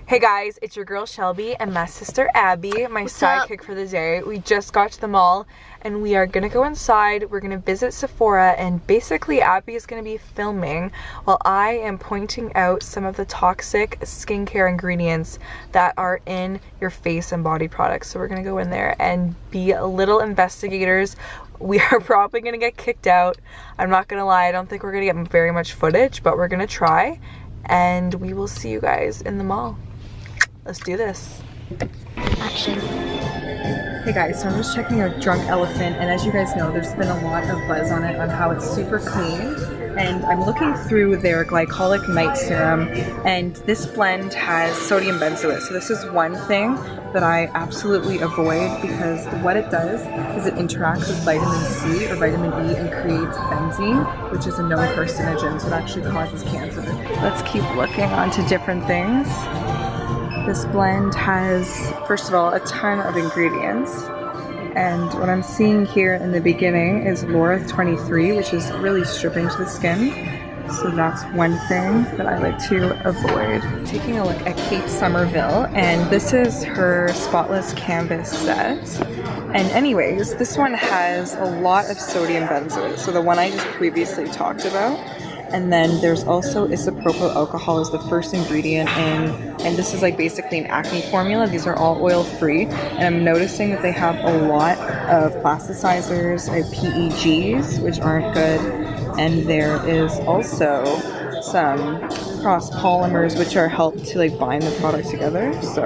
Hey guys, it's your girl Shelby and my sister Abby, my sidekick for the day. We just got to the mall and we are gonna go inside. We're gonna visit Sephora and basically Abby is gonna be filming while I am pointing out some of the toxic skincare ingredients that are in your face and body products. So we're gonna go in there and be little investigators. We are probably gonna get kicked out. I'm not gonna lie, I don't think we're gonna get very much footage, but we're gonna try and we will see you guys in the mall. Let's do this. Action. Hey guys, so I'm just checking out Drunk Elephant, and as you guys know, there's been a lot of buzz on it on how it's super clean. And I'm looking through their glycolic night serum, and this blend has sodium benzoate. So this is one thing that I absolutely avoid because what it does is it interacts with vitamin C or vitamin E and creates benzene, which is a known carcinogen, so it actually causes cancer. Let's keep looking onto different things. This blend has, first of all, a ton of ingredients. And what I'm seeing here in the beginning is Laura 23, which is really stripping to the skin. So that's one thing that I like to avoid. Taking a look at Kate Somerville, and this is her Spotless Canvas set. And anyways, this one has a lot of sodium benzoate. So the one I just previously talked about. And then there's also isopropyl alcohol is the first ingredient in, and this is like basically an acne formula. These are all oil-free, and I'm noticing that they have a lot of plasticizers and PEGs, which aren't good. And there is also some cross polymers, which are helped to like bind the product together, so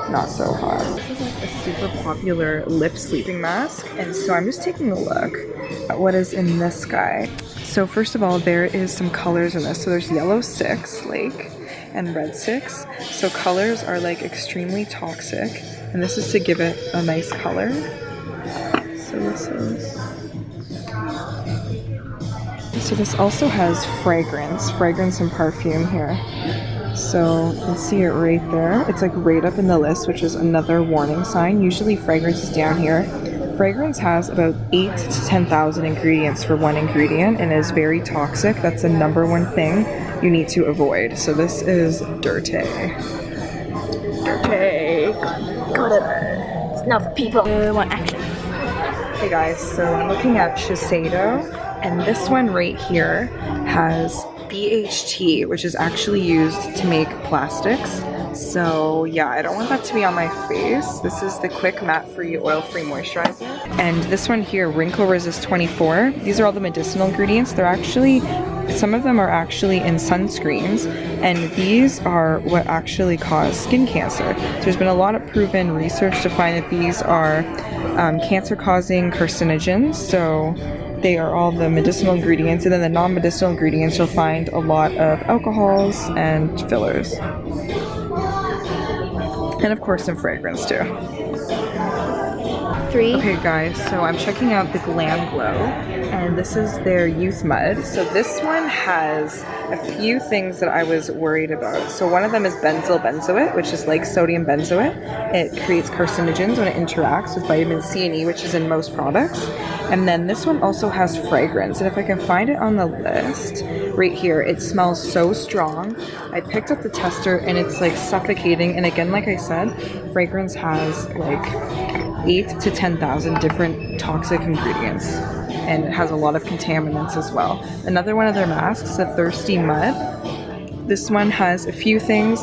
not so hot. This is like a super popular lip sleeping mask, and so I'm just taking a look at what is in this guy. So first of all, there is some colors in this. So there's yellow 6, like, and red 6. So colors are like extremely toxic, and this is to give it a nice color. So this is. So this also has fragrance and perfume here. So you can see it right there. It's like right up in the list, which is another warning sign. Usually fragrance is down here. Fragrance has about 8,000 to 10,000 ingredients for one ingredient and is very toxic. That's the number one thing you need to avoid. So this is dirty. Dirty. Got it. It's not for people who want action. Hey guys, so I'm looking at Shiseido, and this one right here has BHT, which is actually used to make plastics. So yeah, I don't want that to be on my face. This is the Quick Matte Free Oil Free Moisturizer. And this one here, Wrinkle Resist 24. These are all the medicinal ingredients. They're actually, some of them are actually in sunscreens, and these are what actually cause skin cancer. So there's been a lot of proven research to find that these are cancer-causing carcinogens. So they are all the medicinal ingredients, and then the non-medicinal ingredients you'll find a lot of alcohols and fillers. And of course some fragrance too. 3. Okay guys, so I'm checking out the Glam Glow, and this is their Youth Mud. So this one has a few things that I was worried about. So one of them is benzyl benzoate, which is like sodium benzoate. It creates carcinogens when it interacts with vitamin C and E, which is in most products. And then this one also has fragrance, and if I can find it on the list, right here, it smells so strong. I picked up the tester and it's like suffocating, and again, like I said, fragrance has like 8,000 to 10,000 different toxic ingredients, and it has a lot of contaminants as well. Another one of their masks is a Thirsty Mud. This one has a few things.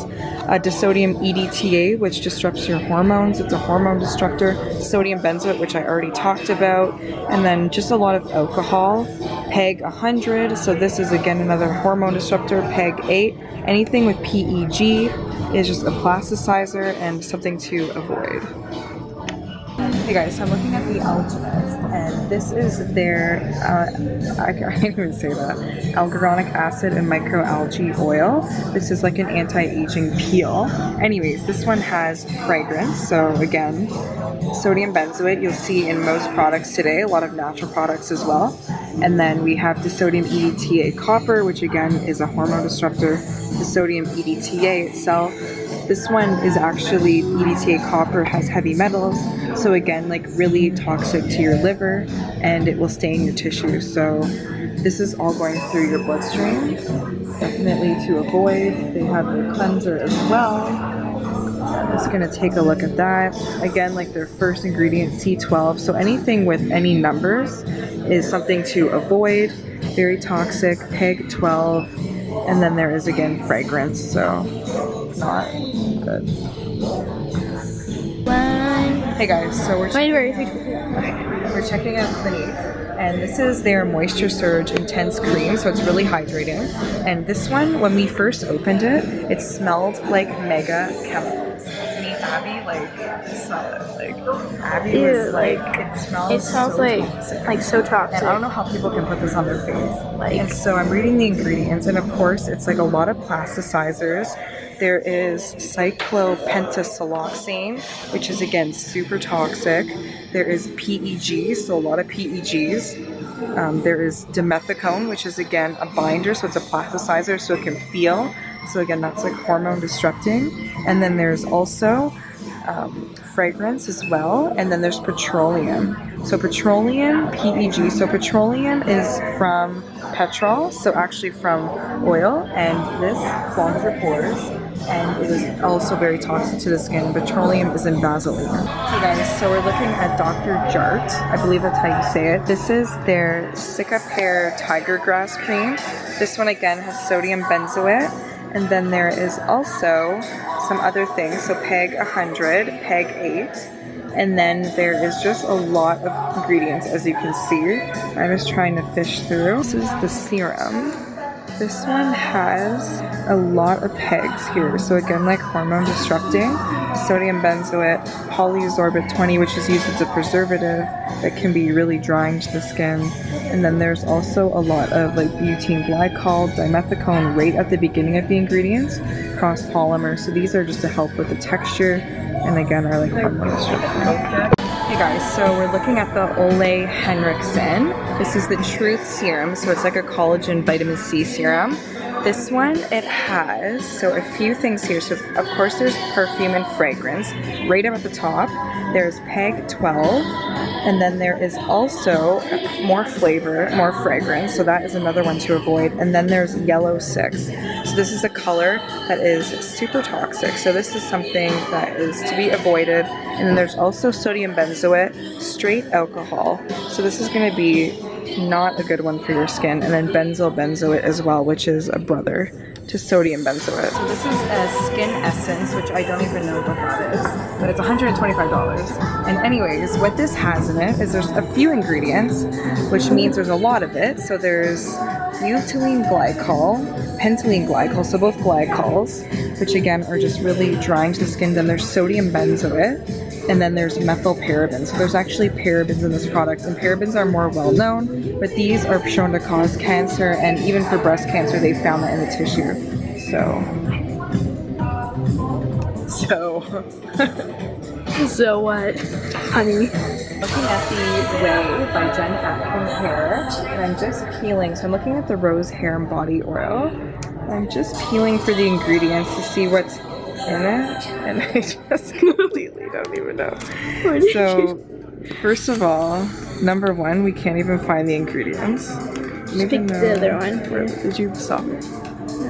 Disodium EDTA, which disrupts your hormones. It's a hormone disruptor. Sodium benzoate, which I already talked about. And then just a lot of alcohol. PEG 100. So this is again another hormone disruptor. PEG 8. Anything with PEG is just a plasticizer and something to avoid. Hey guys, so I'm looking at the Alchemist, and this is their, I can't even say that, algoronic acid and microalgae oil. This is like an anti-aging peel. Anyways, this one has fragrance, so again, sodium benzoate you'll see in most products today, a lot of natural products as well. And then we have disodium EDTA copper, which again is a hormone disruptor. Disodium EDTA itself, this one is actually EDTA copper, has heavy metals, so again, like really toxic to your liver, and it will stain your tissue. So this is all going through your bloodstream, definitely to avoid. They have a cleanser as well. Just gonna take a look at that. Again, like their first ingredient, C12. So anything with any numbers is something to avoid. Very toxic, PEG 12. And then there is again fragrance, so not good. Hey guys, so we're checking out Clinique, and this is their Moisture Surge Intense Cream, so it's really hydrating. And this one, when we first opened it, it smelled like mega chemicals. Me and Abby, like, smell it. Like, Abby was like, it smells so toxic. So toxic. And I don't know how people can put this on their face. And so I'm reading the ingredients, and of course, it's like a lot of plasticizers. There is cyclopentasiloxane, which is again super toxic. There is PEG, so a lot of PEGs. There is dimethicone, which is again a binder, so it's a plasticizer, so it can feel. So again, that's like hormone disrupting. And then there's also fragrance as well. And then there's petroleum. So petroleum, PEG. So petroleum is from petrol, so actually from oil, and this clogs your pores. And it is also very toxic to the skin. Petroleum is in Vaseline. Okay guys, so we're looking at Dr. Jart. I believe that's how you say it. This is their Cicapair Tiger Grass Cream. This one again has sodium benzoate. And then there is also some other things. So PEG 100, PEG 8. And then there is just a lot of ingredients, as you can see. I'm just trying to fish through. This is the serum. This one has a lot of pegs here. So again, like hormone disrupting, sodium benzoate, polysorbate 20, which is used as a preservative that can be really drying to the skin. And then there's also a lot of like butene glycol, dimethicone right at the beginning of the ingredients, cross polymers. So these are just to help with the texture, and again are like hormone disrupting. Hey guys, so we're looking at the Ole Henriksen. This is the Truth Serum, so it's like a collagen vitamin C serum. This one, it has, so a few things here. So of course there's perfume and fragrance. Right up at the top, there's PEG 12, and then there is also more flavor, more fragrance, so that is another one to avoid. And then there's yellow 6. So this is a color that is super toxic, so this is something that is to be avoided. And then there's also sodium benzoate, straight alcohol, so this is going to be not a good one for your skin. And then benzyl benzoate as well, which is a brother to sodium benzoate. So this is a skin essence, which I don't even know what that is, but it's $125. And anyways, what this has in it is there's a few ingredients, which means there's a lot of it. So there's butylene glycol, pentylene glycol, so both glycols, which again are just really drying to the skin. Then there's sodium benzoate, and then there's methyl parabens. So there's actually parabens in this product, and parabens are more well known, but these are shown to cause cancer, and even for breast cancer, they found that in the tissue. So what, honey? Looking at the Way by Jen Atkins Hair, and I'm just peeling. So I'm looking at the rose hair and body oil. I'm just peeling for the ingredients to see what's in it, and I just completely don't even know. So first of all, number one, we can't even find the ingredients. Just pick the other one. Where did you stop it? I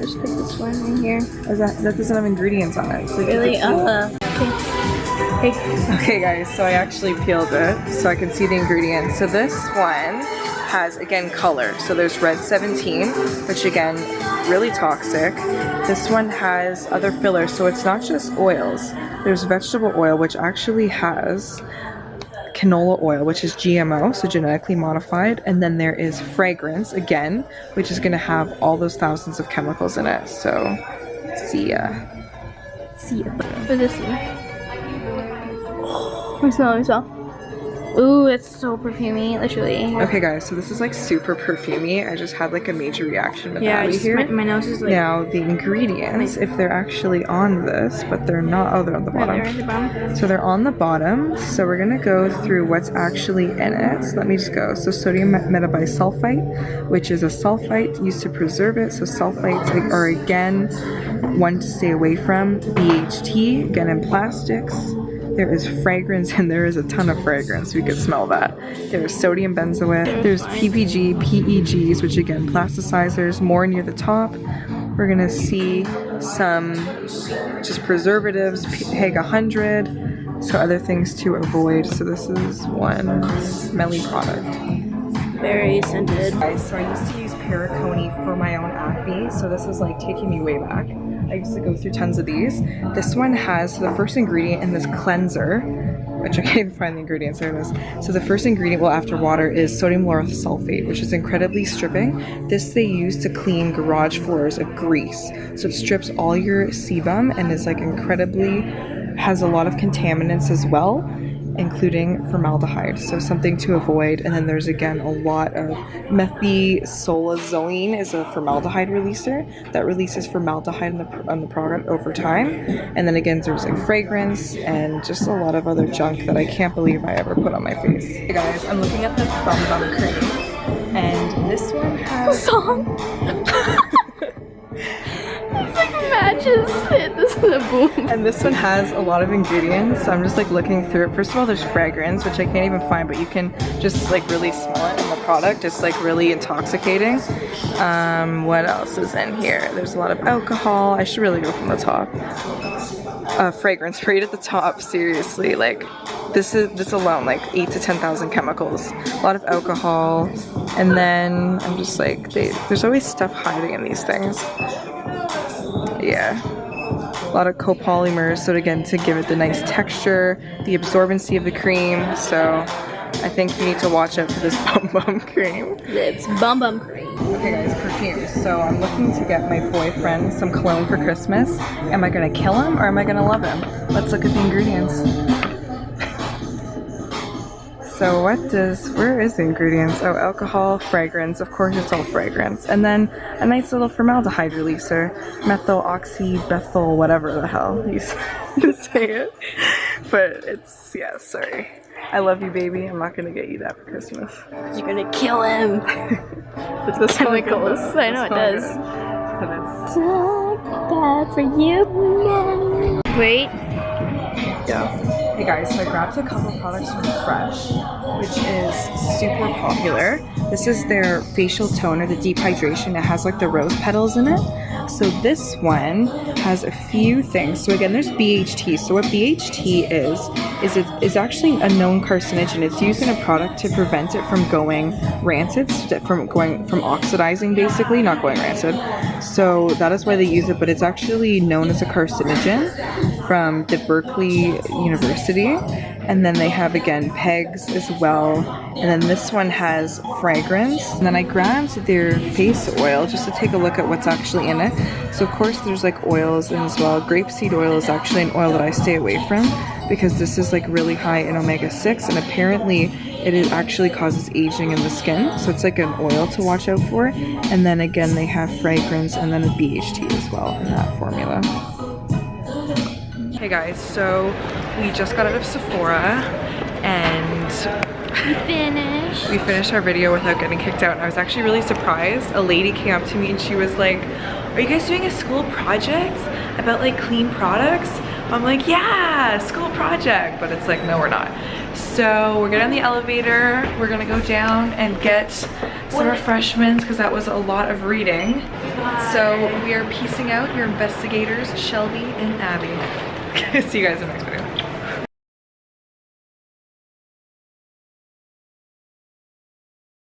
just pick this one in here. That doesn't have ingredients on it. So really? Okay guys, so I actually peeled it so I can see the ingredients. So this one has, again, color. So there's red 17, which again, really toxic. This one has other fillers, so it's not just oils. There's vegetable oil, which actually has canola oil, which is GMO, so genetically modified. And then there is fragrance, again, which is gonna have all those thousands of chemicals in it. So, see ya. See ya. What is this one? Let me smell. Ooh, it's so perfumey, literally. Okay guys, so this is like super perfumey. I just had like a major reaction with yeah, Abby here. My nose is like... Now, the ingredients, if they're actually on this, but they're not, oh, they're on the bottom. They're at the bottom. So they're on the bottom, so we're gonna go through what's actually in it. So let me just go. So sodium metabisulfite, which is a sulfite used to preserve it. So sulfites are again one to stay away from. BHT, again in plastics. There is fragrance, and there is a ton of fragrance. We could smell that. There's sodium benzoate. There's PPG, PEGs, which again, plasticizers, more near the top. We're gonna see some just preservatives, PEG 100, so other things to avoid. So this is one smelly product. Very scented. Guys, so I used to use Paracone for my own acne, so this is like taking me way back. I used to go through tons of these. This one has, so the first ingredient in this cleanser, which I can't even find the ingredients, there it is. So the first ingredient, well, after water, is sodium lauryl sulfate, which is incredibly stripping. This they use to clean garage floors of grease. So it strips all your sebum and is like incredibly, has a lot of contaminants as well, including formaldehyde, so something to avoid. And then there's again a lot of methicillazone is a formaldehyde releaser that releases formaldehyde on the product over time. And then again there's like fragrance and just a lot of other junk that I can't believe I ever put on my face. Hey guys, I'm looking at the Bum Bum cream, and this one has Song. It's like matches it. This is a boom. And this one has a lot of ingredients, so I'm just like looking through it. First of all, there's fragrance, which I can't even find, but you can just like really smell it in the product. It's like really intoxicating. What else is in here? There's a lot of alcohol. I should really go from the top. Fragrance right at the top, seriously. Like this alone, like 8 to 10,000 chemicals. A lot of alcohol. And then I'm just like, there's always stuff hiding in these things. Yeah, a lot of copolymers, so again to give it the nice texture, the absorbency of the cream. So I think you need to watch out for this Bum Bum cream. It's Bum Bum cream. Okay guys, perfumes. So I'm looking to get my boyfriend some cologne for Christmas. Am I gonna kill him or am I gonna love him? Let's look at the ingredients. So where is the ingredients? Oh, alcohol, fragrance, of course it's all fragrance. And then a nice little formaldehyde releaser, methyl oxybethyl, whatever the hell you say it. But it's, yeah, sorry. I love you, baby. I'm not gonna get you that for Christmas. You're gonna kill him. It's the chemicals. I know it does. Bad for you. Wait. Yeah. Hey guys, so I grabbed a couple products from Fresh, which is super popular. This is their facial toner, the deep hydration. It has like the rose petals in it. So this one has a few things. So again, there's BHT. So what BHT is actually a known carcinogen. It's used in a product to prevent it from going rancid, from oxidizing basically, not going rancid. So that is why they use it, but it's actually known as a carcinogen from the Berkeley University. And then they have again PEGs as well. And then this one has fragrance. And then I grabbed their face oil just to take a look at what's actually in it. So of course there's like oils in as well. Grapeseed oil is actually an oil that I stay away from because this is like really high in omega-6, and apparently it actually causes aging in the skin. So it's like an oil to watch out for. And then again they have fragrance and then a BHT as well in that formula. Hey guys, so we just got out of Sephora and we finished our video without getting kicked out, and I was actually really surprised. A lady came up to me and she was like, "Are you guys doing a school project about like clean products?" I'm like, "Yeah, school project," but it's like, no, we're not. So we're getting on the elevator, we're gonna go down and get some refreshments because that was a lot of reading. So we are peacing out, your investigators, Shelby and Abby. See you guys in the next video.